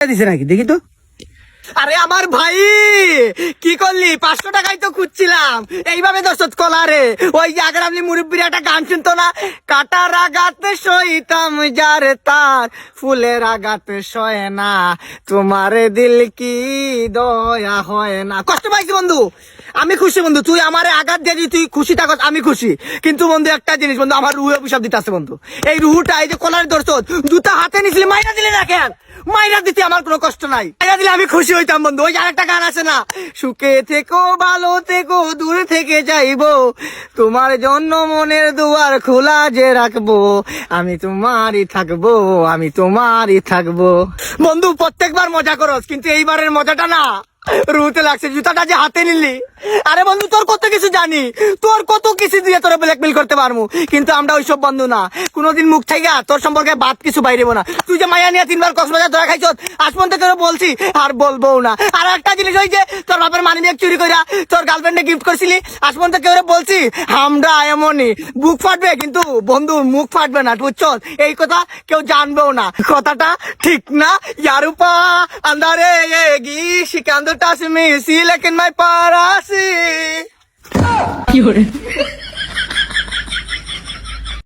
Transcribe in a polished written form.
দিছে নাকি দেখি তো। আরে আমার ভাই কি করলি? 500 টাকাই তো খুঁজছিলাম। এইভাবে দর্শক কলারে ওই যে আগের আপনি মুরব্বীর একটা গান শুনতো না, কাটার আঘাতে সইতাম যার তার ফুলের আঘাতে সয় না, তোমার দিল কি দয়া হয় না। কষ্ট পাইছি বন্ধু, আমি খুশি বন্ধু। তুই আমারে আঘাত দিয়ে তুই খুশি থাকস, আমি খুশি। কিন্তু বন্ধু একটা জিনিস বন্ধু, আমার রুহে অভিশাপ দিতে আছে বন্ধু। এই রুহুটা এই যে কলার দর্শক জুতা হাতে নিছিলি, মাইরা দিলি না কেন? মাইরা দিতে আমার কোনো কষ্ট নাই, মাইরা দিলে আমি খুশি হইতাম বন্ধু। ওই আরেকটা গান আছে না, সুখে থেকো ভালো থেকো দূর থেকে যাইবো, তোমার জন্য মনের দুয়ার খোলা যে রাখবো, আমি তোমারই থাকবো, আমি তোমারই থাকবো। বন্ধু প্রত্যেকবার মজা করস, কিন্তু এইবারের মজাটা না রুতে লাগছে। জুতাটা যে হাতে নিলি, আরে বন্ধু তোর কত কিছু জানি, তোর কত কিছু দিয়ে তোরা ব্ল্যাকমেল করতে পারবো, কিন্তু আমরা ওইসব বন্ধু না। কোনোদিন মুখ থেকে তোর সম্পর্কে বাদ কিছু বাইরেবো না। তুই যে মায়া নিয়ে 3বার কক্সবাজার ধরা খাইছ, আজ পর্যন্ত কেন বলছি আর বলবো না। আর একটা জিনিস ওই যে তোর বাপের মানি ব্যাগ চুরি কইরা তোর গার্লফ্রেন্ডে গিফট করছিলি, আজ পর্যন্ত কেউ বলছি আমরা এমনই। বুক ফাটবে কিন্তু বন্ধু মুখ ফাটবে না, বুঝছো? এই কথা কেউ জানবেও না। কথাটা ঠিক না? ইয়ারুপা আন্দারে এগি শিকান্দু টাসমি সি লেকিন মাই পারাসি। কি